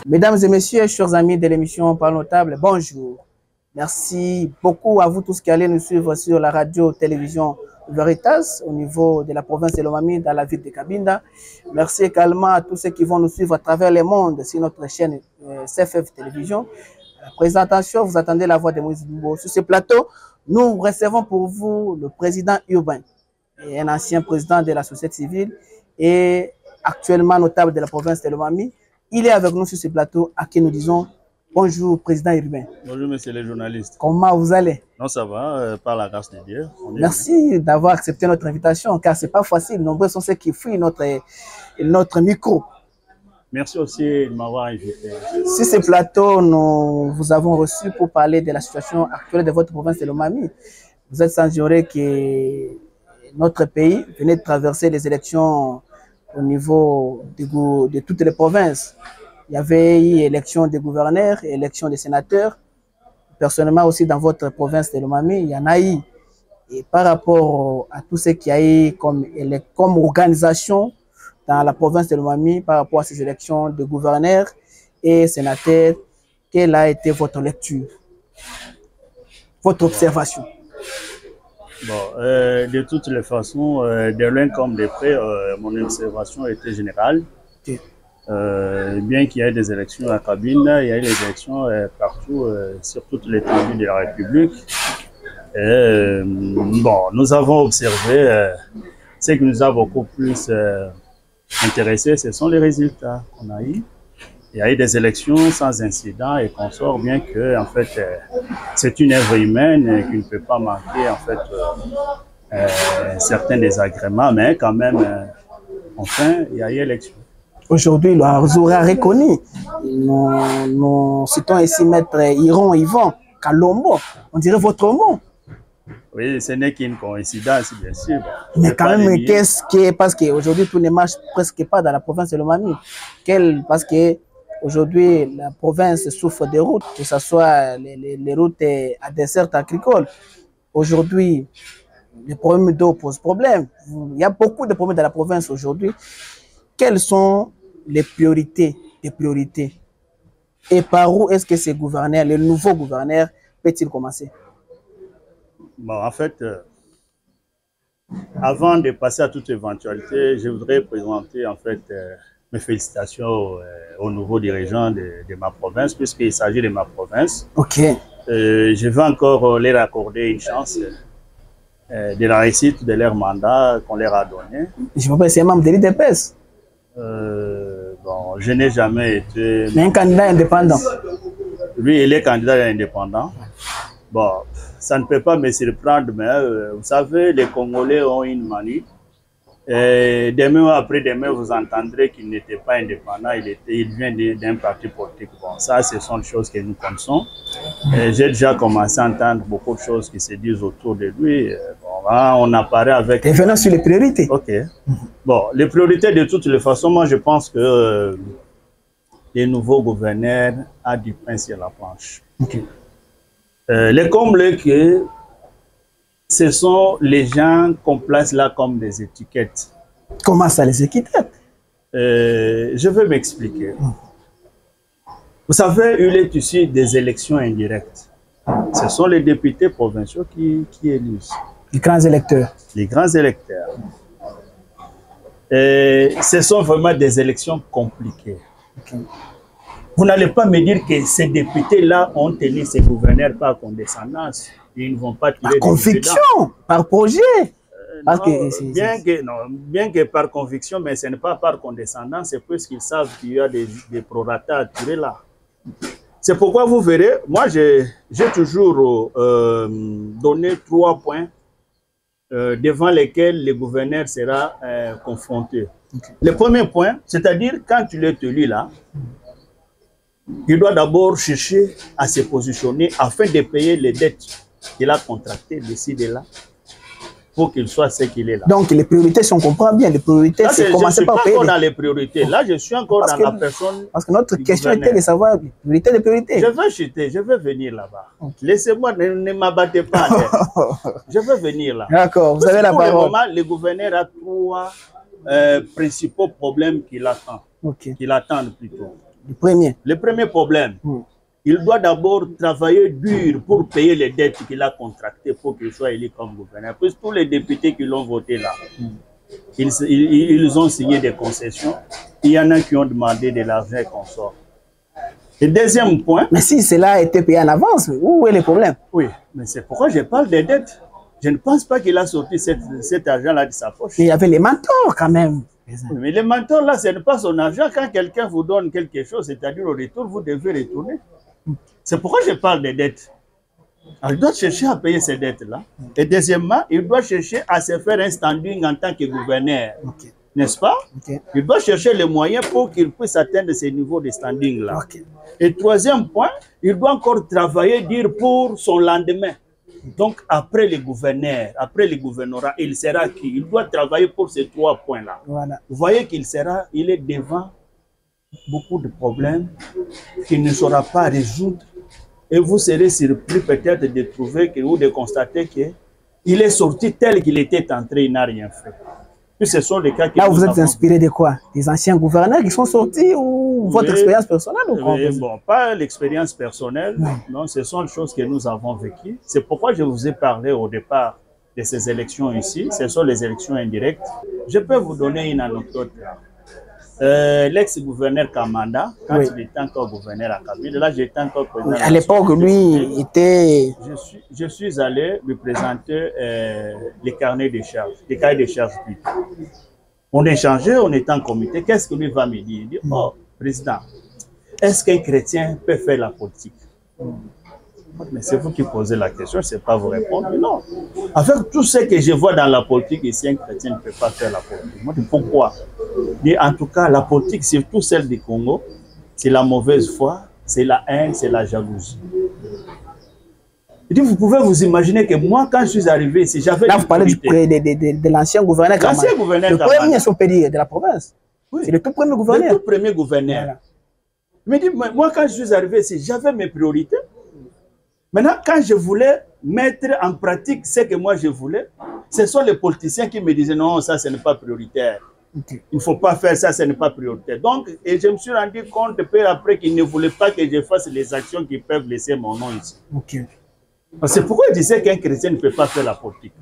Mesdames et messieurs, chers amis de l'émission Parlons Table, bonjour. Merci beaucoup à vous tous qui allez nous suivre sur la radio-télévision Veritas au niveau de la province de Lomami dans la ville de Cabinda. Merci également à tous ceux qui vont nous suivre à travers le monde sur notre chaîne CFF Télévision. La présentation, vous attendez la voix de Moïse Boubo. Sur ce plateau, nous recevons pour vous le président urbain et un ancien président de la société civile et actuellement notable de la province de Lomami. Il est avec nous sur ce plateau à qui nous disons bonjour, président urbain. Bonjour, monsieur le journaliste. Comment vous allez? Non, ça va, par la grâce de Dieu. Merci d'avoir accepté notre invitation, car ce n'est pas facile. Nombreux sont ceux qui fuient notre micro. Merci aussi de m'avoir invité. Sur ce plateau, nous vous avons reçu pour parler de la situation actuelle de votre province de Lomami. Vous êtes sans ignorer que notre pays venait de traverser les élections au niveau de toutes les provinces. Il y avait eu élection des gouverneurs, élection des sénateurs. Personnellement aussi dans votre province de Lomami, il y en a eu. Et par rapport à tout ce qu'il y a eu comme organisation dans la province de Lomami, par rapport à ces élections de gouverneurs et sénateurs, quelle a été votre lecture, votre observation? Bon, de toutes les façons, de loin comme de près, mon observation était générale. Okay. Bien qu'il y ait des élections à Cabinda, il y a eu des élections partout, sur toutes les tribus de la République. Bon, nous avons observé, ce qui nous a beaucoup plus intéressé, ce sont les résultats qu'on a eu. Il y a eu des élections sans incident et consorts, bien que, en fait, c'est une œuvre humaine qui ne peut pas manquer, en fait, certains désagréments, mais quand même, enfin, il y a eu élection. Aujourd'hui, vous aurez reconnu, nous citons ici Maître Yvon Kalombo, on dirait votre nom. Oui, ce n'est qu'une coïncidence, bien sûr. Mais quand même, qu'est-ce que, parce qu'aujourd'hui, tout ne marche presque pas dans la province de Lomami. Parce que aujourd'hui, la province souffre des routes, que ce soit les routes à dessert agricole. Aujourd'hui, les problèmes d'eau posent problème. Il y a beaucoup de problèmes dans la province aujourd'hui. Quelles sont les priorités des priorités? Et par où est-ce que ces gouverneurs, les nouveaux gouverneurs, peut-ils commencer? Bon, en fait, avant de passer à toute éventualité, je voudrais présenter en fait mes félicitations aux nouveaux dirigeants de ma province, puisqu'il s'agit de ma province. Ok. Je veux encore leur accorder une chance de la réussite de leur mandat qu'on leur a donné. Je m'appelle, c'est un membre de l'IDPS. Bon, je n'ai jamais été... Mais un candidat indépendant. Lui, il est candidat indépendant. Bon, ça ne peut pas me surprendre, mais vous savez, les Congolais ont une manie. Et demain ou après-demain, vous entendrez qu'il n'était pas indépendant, il vient d'un parti politique. Bon, ça, ce sont des choses que nous connaissons. J'ai déjà commencé à entendre beaucoup de choses qui se disent autour de lui. Bon, là, on apparaît avec... Et venant sur les priorités. Ok. Bon, les priorités, de toutes les façons, moi, je pense que les nouveaux gouverneurs ont du pain sur la planche. Okay. Les combles que ce sont les gens qu'on place là comme des étiquettes. Comment ça, les étiquettes? Je vais m'expliquer. Vous savez, il est issu des élections indirectes. Ce sont les députés provinciaux qui élisent. Les grands électeurs. Les grands électeurs. Ce sont vraiment des élections compliquées. Okay. Vous n'allez pas me dire que ces députés-là ont élu ces gouverneurs par condescendance. Ils ne vont pas tirer par conviction, par projet. Parce bien que par conviction, mais ce n'est pas par condescendance, c'est parce qu'ils savent qu'il y a des prorata à tirer là. C'est pourquoi vous verrez, moi j'ai toujours donné 3 points devant lesquels le gouverneur sera confronté. Okay. Le premier point, c'est-à-dire quand tu l'es élu là, il doit d'abord chercher à se positionner afin de payer les dettes qu'il a contractées d'ici de là pour qu'il soit ce qu'il est là. Donc les priorités, si on comprend bien, les priorités, c'est commencer par payer. Je ne suis pas encore dans les priorités. Là, je suis encore dans la personne. Parce que notre question était de savoir les priorités des priorités. Je vais chuter, je vais venir là-bas. Okay. Laissez-moi, ne m'abattez pas. Je vais venir là. D'accord, vous avez la parole. Pour le moment, le gouverneur a 3 principaux problèmes qu'il attend. Okay. Qu'il attend plutôt. Le premier problème, il doit d'abord travailler dur pour payer les dettes qu'il a contractées pour qu'il soit élu comme gouverneur. Puis tous les députés qui l'ont voté là, ils ont signé des concessions. Il y en a qui ont demandé de l'argent et qu'on sort. Le deuxième point... Mais si cela a été payé en avance, où est le problème? Oui, mais c'est pourquoi je parle des dettes. Je ne pense pas qu'il a sorti cet argent-là de sa poche. Mais il y avait les mentors quand même. Oui, mais les mentors là, ce n'est pas son argent. Quand quelqu'un vous donne quelque chose, c'est-à-dire au retour, vous devez retourner. C'est pourquoi je parle des dettes. Alors, il doit chercher à payer ces dettes-là. Et deuxièmement, il doit chercher à se faire un standing en tant que gouverneur. N'est-ce pas? Il doit chercher les moyens pour qu'il puisse atteindre ces niveaux de standing-là. Et troisième point, il doit encore travailler, dire pour son lendemain. Donc, après le gouverneur, après le gouvernorat, il sera qui? Il doit travailler pour ces trois points-là. Voilà. Vous voyez il est devant beaucoup de problèmes qu'il ne saura pas résoudre. Et vous serez surpris peut-être de trouver ou de constater qu'il est sorti tel qu'il était entré, il n'a rien fait. Puis ce sont les cas là, vous êtes inspiré de quoi? Des anciens gouverneurs qui sont sortis ou votre expérience personnelle ou quoi? Bon, pas l'expérience personnelle, non, ce sont les choses que nous avons vécues. C'est pourquoi je vous ai parlé au départ de ces élections ici. Ce sont les élections indirectes. Je peux vous donner une anecdote. L'ex-gouverneur Kamanda, quand il était encore gouverneur à Kabila, là j'étais encore président. À l'époque, lui était... Je suis allé lui présenter les carnets de charges, les cahiers de charges plutôt. On échangeait, on était en comité. Qu'est-ce que lui va me dire? Il dit, oh, président, est-ce qu'un chrétien peut faire la politique? Mais c'est vous qui posez la question, je ne sais pas vous répondre. Non. Avec tout ce que je vois dans la politique ici, un chrétien ne peut pas faire la politique. Moi, je dis pourquoi? Et en tout cas, la politique, surtout celle du Congo, c'est la mauvaise foi, c'est la haine, c'est la jalousie. Je dis, vous pouvez vous imaginer que moi, quand je suis arrivé ici, j'avais... Là, vous parlez de l'ancien gouverneur Kamanda. L'ancien gouverneur Kamanda. Le premier Sopédi de la province. Oui. C'est le tout premier gouverneur. Le tout premier gouverneur. Voilà. Il me dit, moi, quand je suis arrivé ici, j'avais mes priorités. Maintenant, quand je voulais mettre en pratique ce que moi je voulais, ce sont les politiciens qui me disaient non, ça, ce n'est pas prioritaire. Il ne faut pas faire ça, ce n'est pas prioritaire. Donc, et je me suis rendu compte peu après qu'ils ne voulaient pas que je fasse les actions qui peuvent laisser mon nom ici. C'est pourquoi je disais qu'un chrétien ne peut pas faire la politique.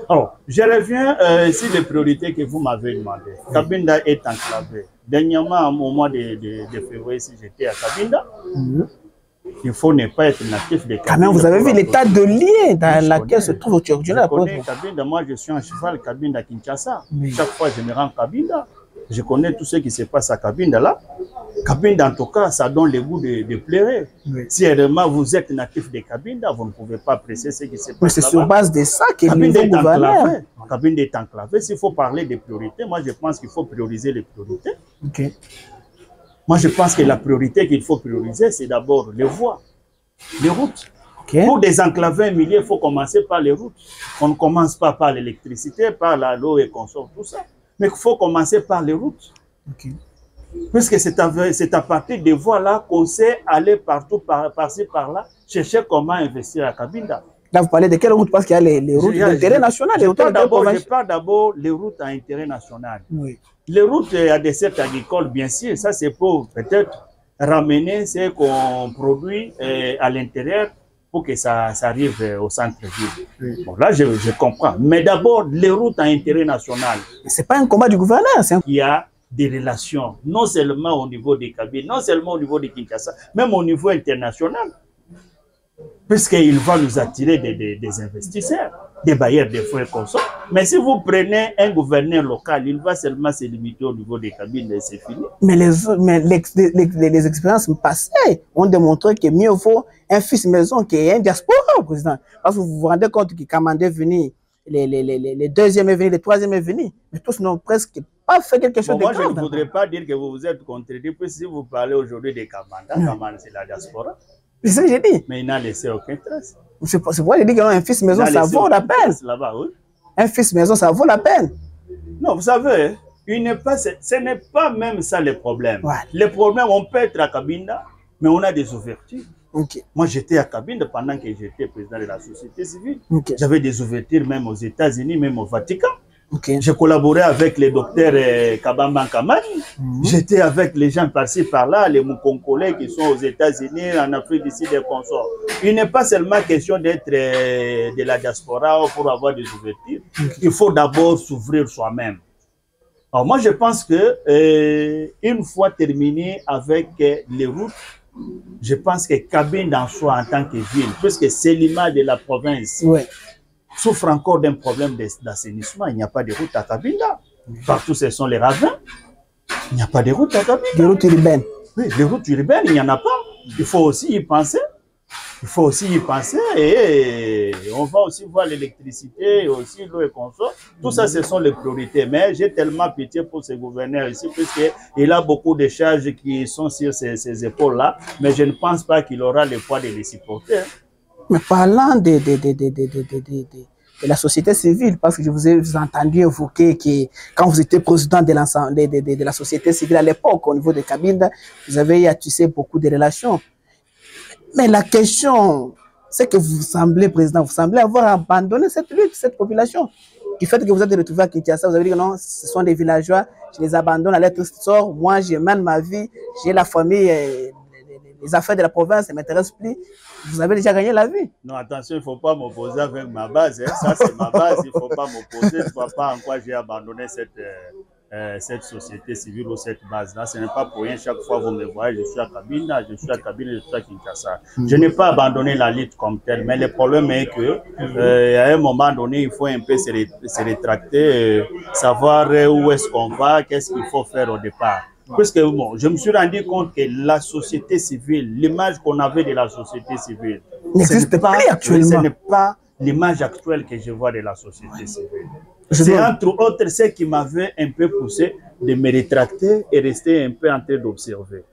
Alors, je reviens sur les priorités que vous m'avez demandé. Cabinda est enclavé. Dernièrement, au mois de février, si j'étais à Cabinda, il faut ne pas être natif de Cabinda. Quand même, vous avez vu l'état de lien dans lequel se trouve aujourd'hui. Je connais Cabinda, moi je suis en cheval Cabinda Kinshasa. Chaque fois je me rends Cabinda, je connais tout ce qui se passe à Cabinda là. Cabinda en tout cas, ça donne le goût de pleurer. Si réellement vous êtes natif de Cabinda, vous ne pouvez pas apprécier ce qui se passe. C'est sur base de ça que Cabinda est enclavé. Cabinda est enclavé. S'il faut parler des priorités, moi je pense qu'il faut prioriser les priorités. Moi, je pense que la priorité qu'il faut prioriser, c'est d'abord les voies, les routes. Pour désenclaver un milieu, il faut commencer par les routes. On ne commence pas par l'électricité, par l'eau et consort, tout ça. Mais il faut commencer par les routes. Puisque c'est à partir des voies-là qu'on sait aller partout, par-ci, par-là, chercher comment investir à Cabinda. Là, vous parlez de quelles routes? Parce qu'il y a les routes d'intérêt national. Je parle d'abord les routes à intérêt national. Les routes à dessert agricole, bien sûr, ça c'est pour peut-être ramener ce qu'on produit à l'intérieur pour que ça arrive au centre-ville. Bon, là, je comprends. Mais d'abord, les routes à intérêt national. Ce n'est pas un combat du gouverneur. Il y a des relations, non seulement au niveau des Kabila, non seulement au niveau de Kinshasa, même au niveau international. Puisqu'il va nous attirer des investisseurs, des bailleurs de fonds et consorts. Mais si vous prenez un gouverneur local, il va seulement se limiter au niveau des cabines et c'est fini. Mais les expériences passées ont démontré que mieux vaut un fils maison qu'un diaspora, président. Parce que vous vous rendez compte que Kamanda est venu, les deuxièmes est venu, les troisièmes est venu. Mais tous n'ont presque pas fait quelque chose de grave. Moi, je ne voudrais pas dire que vous vous êtes contredit, puisque si vous parlez aujourd'hui de Kamanda, Kamanda c'est la diaspora. C'est ce que j'ai dit. Mais il n'a laissé aucun trace. C'est pourquoi j'ai dit qu'un fils maison, ça vaut la peine. Oui. Un fils maison, ça vaut la peine. Non, vous savez, ce n'est pas même ça le problème. Le problème, on peut être à Cabinda, mais on a des ouvertures. Moi, j'étais à Cabinda pendant que j'étais président de la société civile. J'avais des ouvertures même aux États-Unis, même au Vatican. Okay. J'ai collaboré avec les docteurs Kabamba Kamani. J'étais avec les gens par-ci, par-là, les Moukonkolais qui sont aux États-Unis, en Afrique d'ici, des consorts. Il n'est pas seulement question d'être de la diaspora pour avoir des ouvertures. Il faut d'abord s'ouvrir soi-même. Alors moi, je pense que une fois terminé avec les routes, je pense que Cabinda en soi en tant que ville, puisque c'est l'image de la province, souffre encore d'un problème d'assainissement. Il n'y a pas de route à Cabinda. Partout, ce sont les ravins. Il n'y a pas de route à Cabinda. Des routes urbaines. Oui, les routes urbaines, il n'y en a pas. Il faut aussi y penser. Il faut aussi y penser et on va aussi voir l'électricité, aussi l'eau et consort. Tout ça, ce sont les priorités. Mais j'ai tellement pitié pour ce gouverneur ici, puisqu'il a beaucoup de charges qui sont sur ses épaules-là. Mais je ne pense pas qu'il aura le poids de les supporter. Mais parlant de la société civile, parce que je vous ai entendu évoquer que quand vous étiez président de la société civile à l'époque, au niveau de Cabinda, vous avez tissé beaucoup de relations. Mais la question, c'est que vous semblez, président, vous semblez avoir abandonné cette lutte, cette population. Du fait que vous êtes retrouvé à Kinshasa, vous avez dit que non, ce sont des villageois, je les abandonne à l'être sort, moi je mène ma vie, j'ai la famille, les affaires de la province ne m'intéressent plus. Vous avez déjà gagné la vie. Non, attention, il ne faut pas m'opposer avec ma base. Hein. Ça, c'est ma base, il ne faut pas m'opposer. Je ne vois pas en quoi j'ai abandonné cette société civile ou cette base-là. Ce n'est pas pour rien. Chaque fois que vous me voyez, je suis à Cabinda, je suis à Kinshasa. Je n'ai pas abandonné la lutte comme telle, mais le problème est que à un moment donné, il faut un peu se rétracter, savoir où est-ce qu'on va, qu'est-ce qu'il faut faire au départ. Puisque bon, je me suis rendu compte que la société civile, l'image qu'on avait de la société civile, ce n'est pas l'image actuelle que je vois de la société civile. C'est entre autres ce qui m'avait un peu poussé de me rétracter et rester un peu en train d'observer.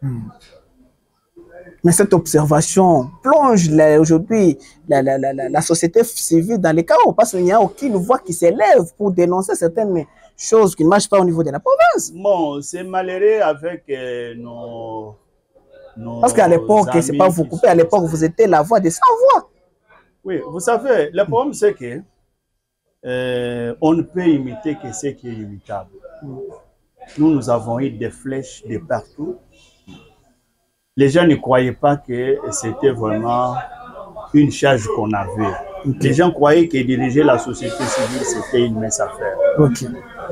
Mais cette observation plonge aujourd'hui la société civile dans les chaos, parce qu'il n'y a aucune voix qui s'élève pour dénoncer certaines choses qui ne marchent pas au niveau de la province. Bon, c'est malheureux avec nos parce qu'à l'époque, c'est pas vous couper, à l'époque, vous étiez la voix des sans-voix. Oui, vous savez, le problème c'est que on ne peut imiter que ce qui est imitable. Nous avons eu des flèches de partout. Les gens ne croyaient pas que c'était vraiment une charge qu'on avait. Les gens croyaient que diriger la société civile, c'était une mince affaire.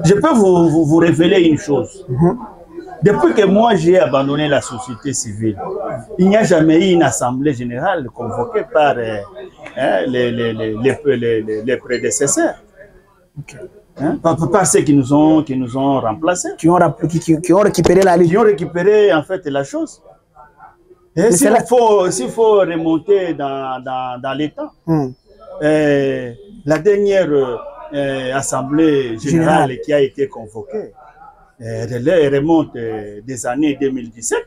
Je peux vous révéler une chose. Depuis que moi j'ai abandonné la société civile, il n'y a jamais eu une assemblée générale convoquée par les prédécesseurs. Par ceux qui nous ont remplacés. Qui ont récupéré la lutte. Qui ont récupéré en fait la chose. S'il faut remonter dans les temps, la dernière assemblée générale qui a été convoquée, elle remonte des années 2017.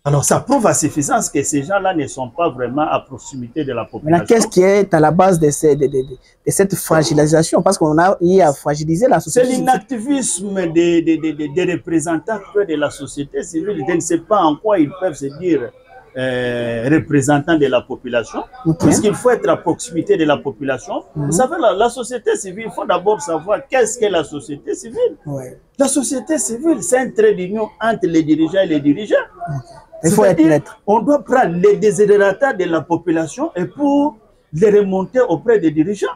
Alors ça prouve à suffisance que ces gens-là ne sont pas vraiment à proximité de la population. Qu'est-ce qui est à la base de cette fragilisation? Parce qu'on a eu à fragiliser la société. C'est l'inactivisme des représentants de la société civile. Je ne sais pas en quoi ils peuvent se dire représentants de la population, puisqu'il faut être à proximité de la population. Vous savez, la société civile, il faut d'abord savoir qu'est-ce qu'est la société civile. La société civile, c'est un trait d'union entre les dirigeants et les dirigeants. Il faut être net. On doit prendre les désiderata de la population et pour les remonter auprès des dirigeants.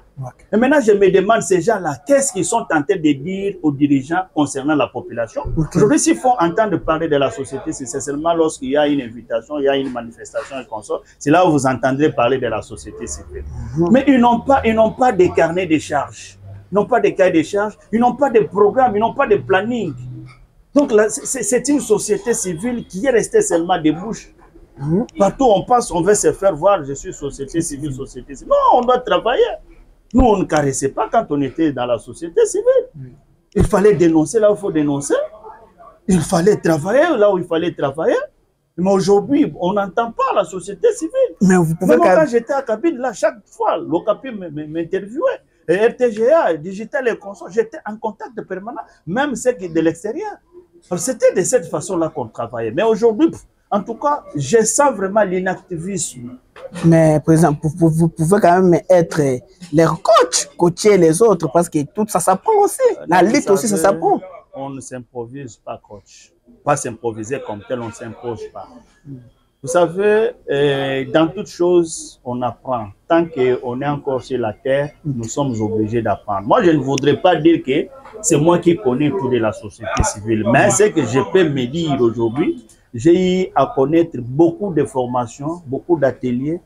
Et maintenant, je me demande, ces gens-là, qu'est-ce qu'ils sont en train de dire aux dirigeants concernant la population? Aujourd'hui, s'il faut entendre parler de la société, c'est seulement lorsqu'il y a une invitation, il y a une manifestation et consort. C'est là où vous entendrez parler de la société civile. Mais ils n'ont pas de carnet de charges. Ils n'ont pas de cahier de charges, ils n'ont pas de programme, ils n'ont pas de planning. Donc, c'est une société civile qui est restée seulement des bouches. Partout on passe, on veut se faire voir, je suis société civile, société civile. Non, on doit travailler. Nous, on ne caressait pas quand on était dans la société civile. Il fallait dénoncer là où il faut dénoncer. Il fallait travailler là où il fallait travailler. Mais aujourd'hui, on n'entend pas la société civile. Mais vous pouvez quand j'étais à Cabine, là, chaque fois, l'OCAPI m'interviewait. Et RTGA, Digital et Consort, j'étais en contact permanent, même ceux qui de l'extérieur. C'était de cette façon-là qu'on travaillait. Mais aujourd'hui, en tout cas, je sens vraiment l'inactivisme Mais, par exemple, vous pouvez quand même être leur coach, coacher les autres, parce que tout ça s'apprend aussi. La lutte aussi, ça s'apprend. On ne s'improvise pas coach. Pas s'improviser comme tel, on ne s'impose pas. Vous savez, dans toute chose, on apprend. Tant qu'on est encore sur la terre, nous sommes obligés d'apprendre. Moi, je ne voudrais pas dire que c'est moi qui connais tout de la société civile. Mais ce que je peux me dire aujourd'hui, j'ai eu à connaître beaucoup de formations, beaucoup d'ateliers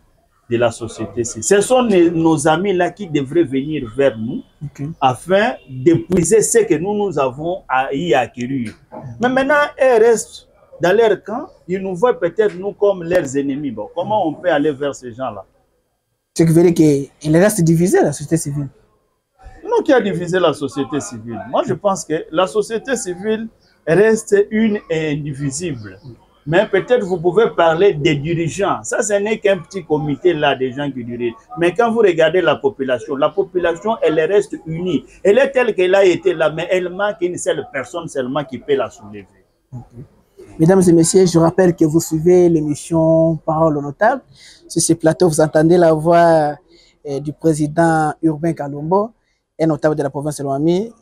de la société civile. Ce sont nos amis là qui devraient venir vers nous afin d'épuiser ce que nous avons à y acquérir. Mais maintenant, elles restent dans leur camp, ils nous voient peut-être nous comme leurs ennemis. Bon, comment on peut aller vers ces gens-là? Ce qui veut dire qu'il reste divisé, la société civile. Non, qui a divisé la société civile? Moi, je pense que la société civile reste une et indivisible. Mais peut-être vous pouvez parler des dirigeants. Ça, ce n'est qu'un petit comité là, des gens qui dirigent. Mais quand vous regardez la population, elle reste unie. Elle est telle qu'elle a été là, mais elle manque une seule personne seulement qui peut la soulever. Mesdames et messieurs, je rappelle que vous suivez l'émission Parole aux notables. Sur ce plateau, vous entendez la voix du président Urbain Kalombo, un notable de la province de Lomami.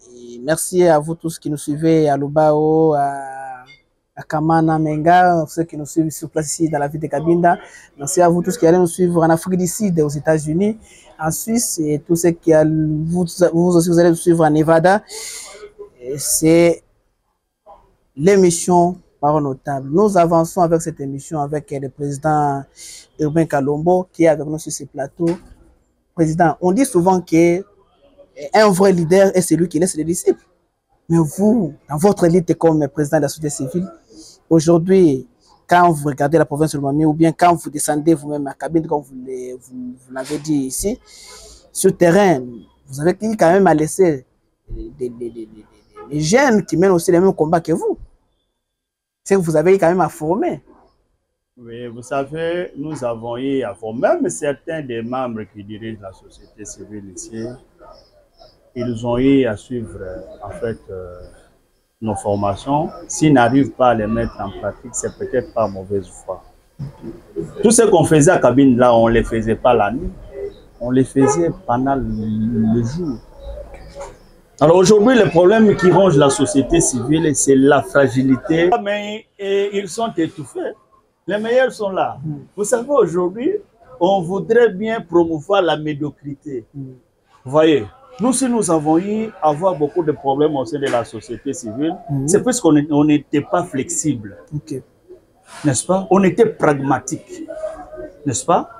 Merci à vous tous qui nous suivez à Lubao, à Kamana, Menga, ceux qui nous suivent sur place ici dans la ville de Cabinda. Merci à vous tous qui allez nous suivre en Afrique du Sud, aux États-Unis, en Suisse, et tous ceux qui vous aussi vous allez nous suivre en Nevada. C'est l'émission Parole notable. Nous avançons avec cette émission avec le président Urbain Kalombo qui est avec nous sur ce plateau. Président, on dit souvent qu'un vrai leader est celui qui laisse les disciples. Mais vous, dans votre élite comme président de la société civile, aujourd'hui, quand vous regardez la province de Lomami ou bien quand vous descendez vous-même à Cabine, comme vous l'avez dit ici, sur le terrain, vous avez quand même à laisser des jeunes qui mènent aussi les mêmes combats que vous. C'est que vous avez quand même à former. Oui, vous savez, nous avons eu à former, même certains des membres qui dirigent la société civile ici, ils ont eu à suivre en fait nos formations. S'ils n'arrivent pas à les mettre en pratique, c'est peut-être pas mauvaise foi. Tout ce qu'on faisait à Cabine là, on ne les faisait pas la nuit, on les faisait pendant le jour. Alors aujourd'hui, le problème qui ronge la société civile, c'est la fragilité. Mais ils sont étouffés. Les meilleurs sont là. Vous savez, aujourd'hui, on voudrait bien promouvoir la médiocrité. Vous voyez, nous, si nous avons eu à avoir beaucoup de problèmes au sein de la société civile, c'est parce qu'on n'était pas flexible. N'est-ce pas? On était pragmatique. N'est-ce pas?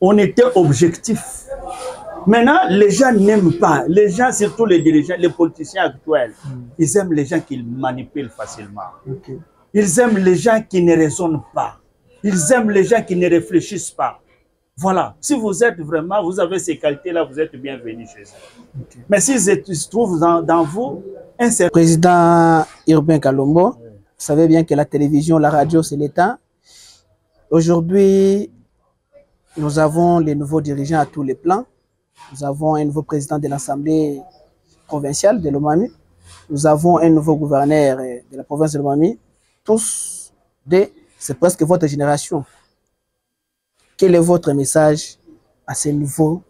On était objectif. Maintenant, les gens n'aiment pas. Les gens, surtout les dirigeants, les politiciens actuels, ils aiment les gens qui manipulent facilement. Ils aiment les gens qui ne raisonnent pas. Ils aiment les gens qui ne réfléchissent pas. Voilà. Si vous êtes vraiment, vous avez ces qualités-là, vous êtes bienvenus chez eux. Mais s'ils se trouvent dans vous, un certain... Président Urbain Kalombo, vous savez bien que la télévision, la radio, c'est l'État. Aujourd'hui, nous avons les nouveaux dirigeants à tous les plans. Nous avons un nouveau président de l'Assemblée provinciale de Lomami. Nous avons un nouveau gouverneur de la province de Lomami. Tous, c'est presque votre génération. Quel est votre message à ces nouveaux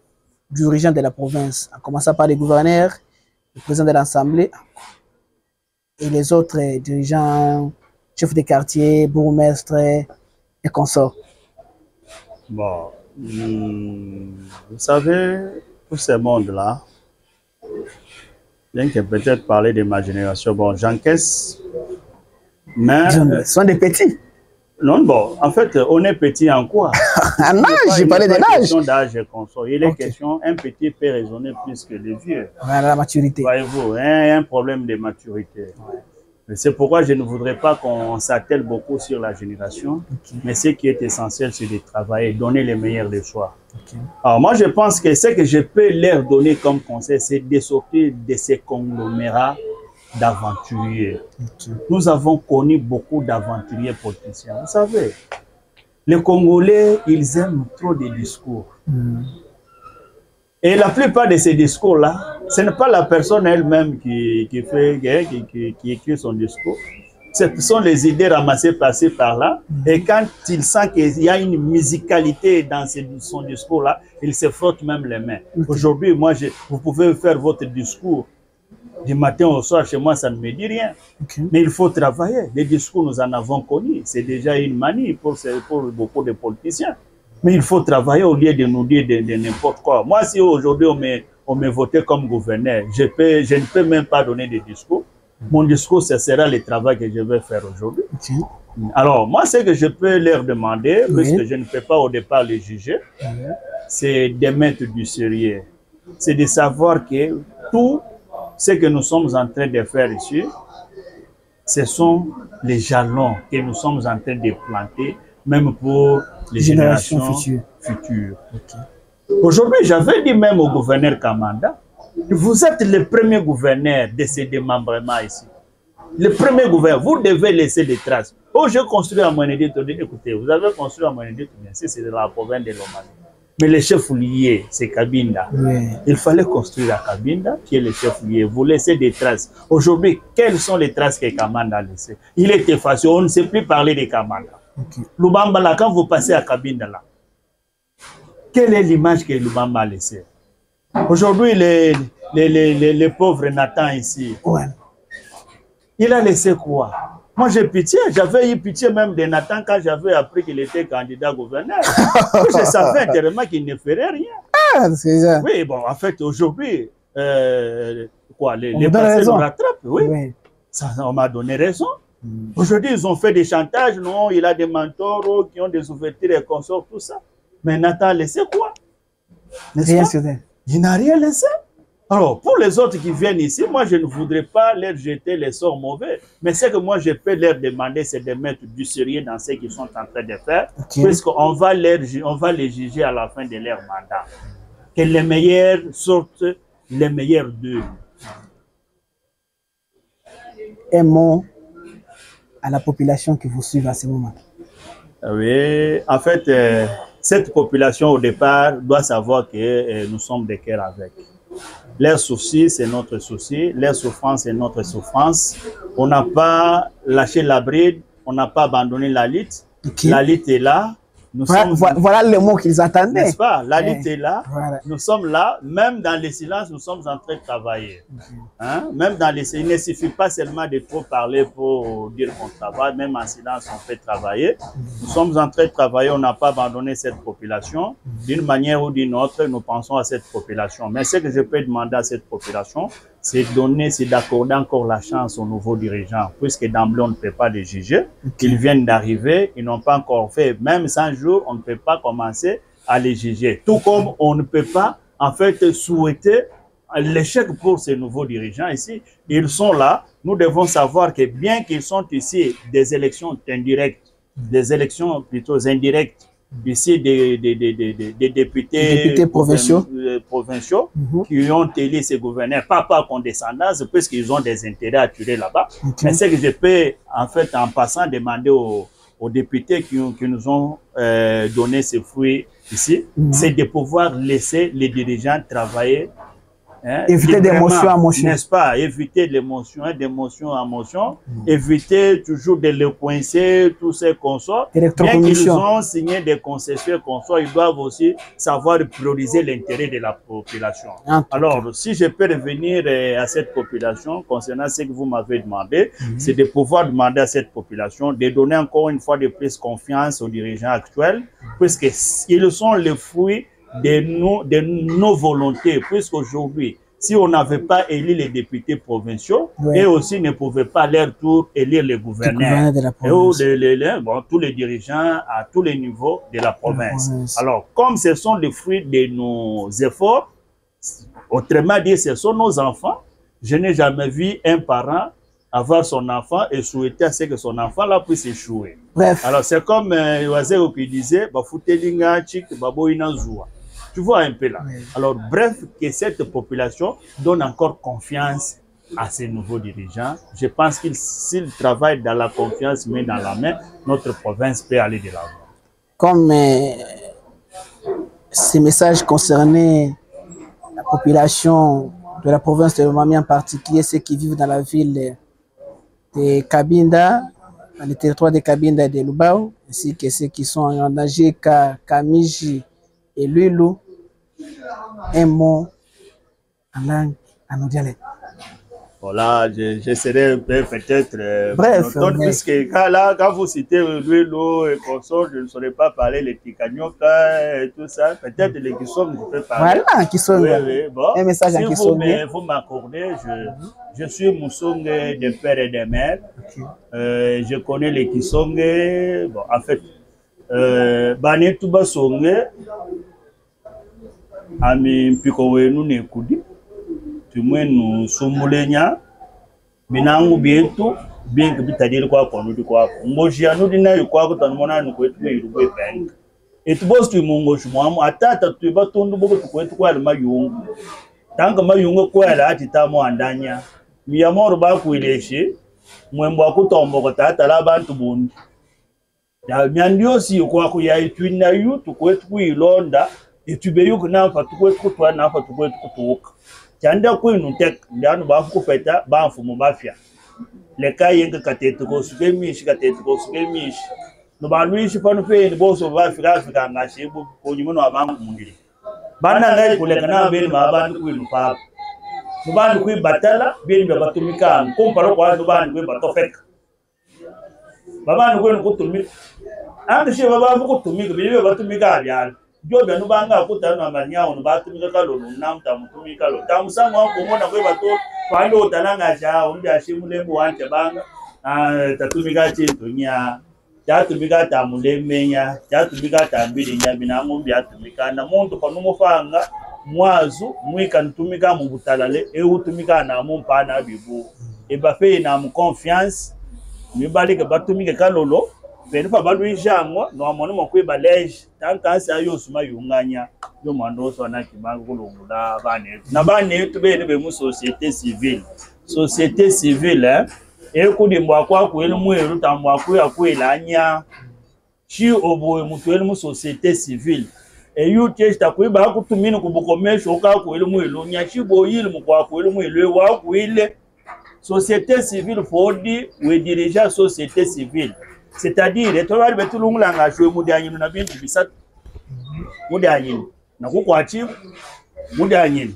dirigeants de la province, en commençant par les gouverneurs, le président de l'Assemblée et les autres dirigeants, chefs de quartier, bourgmestres et consorts? Bon, vous savez, tous ces mondes-là, bien que peut-être parler de ma génération, bon, j'encaisse, mais... Ce sont des petits. Non, bon, en fait, on est petit en quoi? En âge, j'ai parlé de l'âge. Question d'âge et consort. Il est question, un petit peut raisonner plus que le vieux. Voilà, la maturité. Voyez-vous, un problème de maturité. C'est pourquoi je ne voudrais pas qu'on s'attelle beaucoup sur la génération, mais ce qui est essentiel, c'est de travailler, donner le meilleur de soi. Alors moi, je pense que ce que je peux leur donner comme conseil, c'est de sortir de ces conglomérats d'aventuriers. Nous avons connu beaucoup d'aventuriers politiciens. Vous savez, les Congolais, ils aiment trop des discours. Et la plupart de ces discours-là, ce n'est pas la personne elle-même qui écrit son discours, Ce sont les idées ramassées par-ci par-là. Et quand il sent qu'il y a une musicalité dans son discours-là, il se frotte même les mains. Aujourd'hui, moi, vous pouvez faire votre discours du matin au soir. Chez moi, ça ne me dit rien. Mais il faut travailler. Les discours, nous en avons connus. C'est déjà une manie pour beaucoup de politiciens. Mais il faut travailler au lieu de nous dire de n'importe quoi. Moi, si aujourd'hui on me votait comme gouverneur, je ne peux même pas donner de discours. Mon discours, ce sera le travail que je vais faire aujourd'hui. Alors, moi, ce que je peux leur demander, puisque je ne peux pas au départ les juger, c'est de mettre du sérieux. C'est de savoir que tout ce que nous sommes en train de faire ici, ce sont les jalons que nous sommes en train de planter, même pour les générations futures. Aujourd'hui, j'avais dit même au gouverneur Kamanda, vous êtes le premier gouverneur de ces démembrements ici. Le premier gouverneur, vous devez laisser des traces. Oh, j'ai construit à Monédé, écoutez, vous avez construit à Monédé, c'est de la province de Lomami. Mais le chef lié, c'est Kabinda. Il fallait construire à Kabinda, qui est le chef lié. Vous laissez des traces. Aujourd'hui, quelles sont les traces que Kamanda a laissées? Il est effacé, on ne sait plus parler de Kamanda. Lubamba, là, quand vous passez à Kabinda, là, quelle est l'image que Lubamba a laissée? Aujourd'hui, les pauvres Nathan ici, il a laissé quoi? Moi, j'ai pitié. J'avais eu pitié même de Nathan quand j'avais appris qu'il était candidat gouverneur. Je savais intérieurement qu'il ne ferait rien. Oui, bon, en fait, aujourd'hui, les passés nous rattrapent. Oui. Ça, on m'a donné raison. Aujourd'hui, ils ont fait des chantages. Non, il a des mentors qui ont des ouvertures et consorts, tout ça. Mais Nathan a laissé quoi? Rien sur elle. Il n'a rien laissé. Alors, pour les autres qui viennent ici, moi, je ne voudrais pas leur jeter les sorts mauvais. Mais ce que moi, je peux leur demander, c'est de mettre du sérieux dans ce qu'ils sont en train de faire. Puisqu'on va les juger à la fin de leur mandat. Que les meilleurs sortent les meilleurs d'eux. Un mot à la population qui vous suit à ce moment. Oui, en fait, cette population, au départ, doit savoir que nous sommes de cœur avec. Leur souci, c'est notre souci. Leur souffrance, c'est notre souffrance. On n'a pas lâché la bride, on n'a pas abandonné la lutte. La lutte est là. Voilà le mot qu'ils attendaient. N'est-ce pas? La lutte est là. Nous sommes là. Même dans le silence, nous sommes en train de travailler. Hein? Même dans le silence, il ne suffit pas seulement de trop parler pour dire qu'on travaille. Même en silence, on fait travailler. Nous sommes en train de travailler. On n'a pas abandonné cette population. D'une manière ou d'une autre, nous pensons à cette population. Mais ce que je peux demander à cette population, c'est d'accorder encore la chance aux nouveaux dirigeants, puisque d'emblée, on ne peut pas les juger. Ils viennent d'arriver, ils n'ont pas encore fait, même 100 jours, on ne peut pas commencer à les juger. Tout comme on ne peut pas, en fait, souhaiter l'échec pour ces nouveaux dirigeants ici. Ils sont là. Nous devons savoir que bien qu'ils sont ici des élections indirectes, des élections plutôt indirectes, ici des députés provinciaux qui ont élu ces gouverneurs, pas par condescendance, puisqu'ils ont des intérêts à tuer là-bas. Mais ce que je peux, en fait, en passant, demander aux députés qui nous ont donné ces fruits ici, c'est de pouvoir laisser les dirigeants travailler. Hein, éviter d'émotion à motion. N'est-ce pas? Éviter l'émotion, d'émotion à motion. Éviter toujours de le coincer, tous ces consorts. Bien qu'ils ont signé des concessions consorts, ils doivent aussi savoir prioriser l'intérêt de la population. Alors, si je peux revenir à cette population, concernant ce que vous m'avez demandé, c'est de pouvoir demander à cette population de donner encore une fois de plus confiance aux dirigeants actuels, puisqu'ils sont le fruit de nos volontés, puisqu'aujourd'hui, si on n'avait pas élu les députés provinciaux, et aussi ne pouvaient pas à leur tour élire les gouverneurs, tous les dirigeants à tous les niveaux de la province. Alors, comme ce sont les fruits de nos efforts, autrement dit, ce sont nos enfants, je n'ai jamais vu un parent avoir son enfant et souhaiter à ce que son enfant là puisse échouer. Bref. Alors, c'est comme Oazeo qui disait, tu vois un peu là. Alors, bref, que cette population donne encore confiance à ces nouveaux dirigeants. Je pense qu'ils, s'ils travaillent dans la confiance, mais dans la main, notre province peut aller de l'avant. Comme ces messages concernaient la population de la province de Lomami en particulier, ceux qui vivent dans la ville de Cabinda, dans le territoire de Cabinda et de Lubao, ainsi que ceux qui sont en danger, Kamiji et Lulu, un mot en langue en dialecte. Voilà, j'essaierai peut-être. Bref, puisque quand vous citez l'eau et consort, je ne saurais pas parler les Tikanyoka et tout ça. Peut-être les Kisong, je peux parler. Voilà, Kisong. Oui, oui, bon. Un message si en Kisong. vous m'accordez, je suis Moussong de père et de mère. Okay. Je connais les Kisong. Bon, en fait, Bani Tuba Songe, Ami Pikowe Nekudi. Tumwenu sumulenya binangu bietu bien que bitadire kwa konudu kwa ngoji anu dina yukwa ko tanmona nu kwetu irugwe bank et boss tu mungo shumamu atata tu batundu bogo kwetu kwa mayungu tanga mayungu kwa la atitamo andanya miyamoro ba kuileshi mwembo akutombo ko tata la bantu bundi ya nyandio si kwa ku ya itwina yu tu kwetu kuilonda etubeyuko na fa tu kwetu kutwa na fa tu kwetu kutuka Tanda kwenu tek ndanu ba ku feta ba mfumo mafia le kayenga katetu ko sugemishi katetu ko sugemishi no ba luishi pano fe ni boso ba Afrika ngashi bu ko nyumo abangu mungiri bana ngai kuleka na beni ma bandu kwenu pa no bandu kwi batala beni ba batumika ko paro kwa no bandu kwi batofeka babandu kwenu kutumika ande she baba kutumika beni ba batumika abyala Jobe no banga kutana amanyao no batumika kalolo namta mutumika lo tamusango ko mona kwe bato kwando talanga cha undi ashimulembo wanje banga tatumika chintu nya tatumika tamulemenya tatumika tambiri nya binango byatumika na muntu panumufanga mwazu mwika ntumika mu butalale utumika na mumpana bibu ebafe na mu confiance mibalike batumika kalolo Benifa balu ijamwa no amone mokwe baleje tankansi ayo suma yunganya yo mando so na kibangu kulungula bane na bane tubene be mu société civile ekudimba kwa kwelu mweru tambwa kwela anya chi oboye mutwelu mu société civile eyute takuiba kutumini kubukomesho ka kwelu mwelu nya chi boyile mu kwa kwelu mwelu wa kwile société civile fodi we dirigeant société civile. C'est-à-dire, tu vas tout le monde a joué Moudianine, na bien bisat Moudianine, na kukwati Moudianine,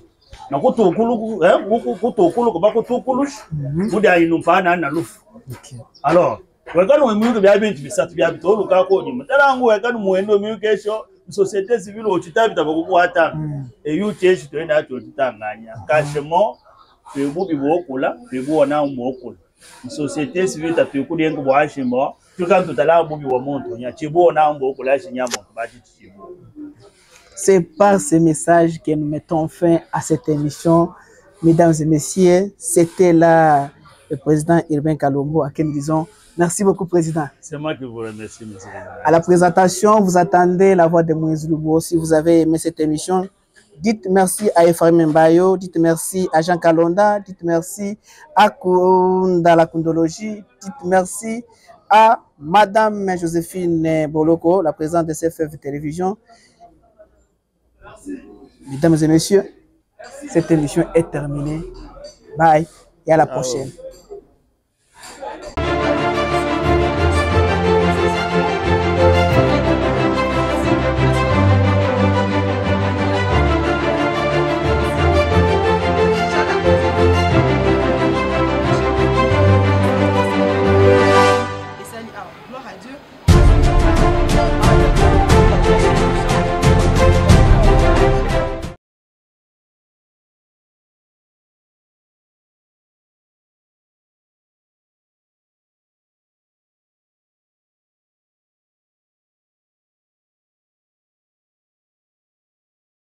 na kutokulu, kutokulu, kutokulu, Moudianine mpana na lufu. Alors, wekano mwimu bya bintu bisatu bya bitolu kako ni mutarangu wekano muendo myukesho société civile ochitabi tabakukwata eyucheshi toenda acho titanganya kashemo febubi bokula febu na umokula société civile tapikuli ngo bwashimo C'est par ce message que nous mettons fin à cette émission. Mesdames et messieurs, c'était là le président Urbain Kalombo à qui nous disons merci beaucoup, président. C'est moi qui vous remercie, monsieur. À la présentation, vous attendez la voix de Moïse Lubo. Si vous avez aimé cette émission, dites merci à Ephraim Mbayo, dites merci à Jean Kalonda, dites merci à Kunda la Kundologie, dites merci à Madame Joséphine Boloko, la présidente de CFF Télévision. Mesdames et messieurs, cette émission est terminée. Bye et à la prochaine.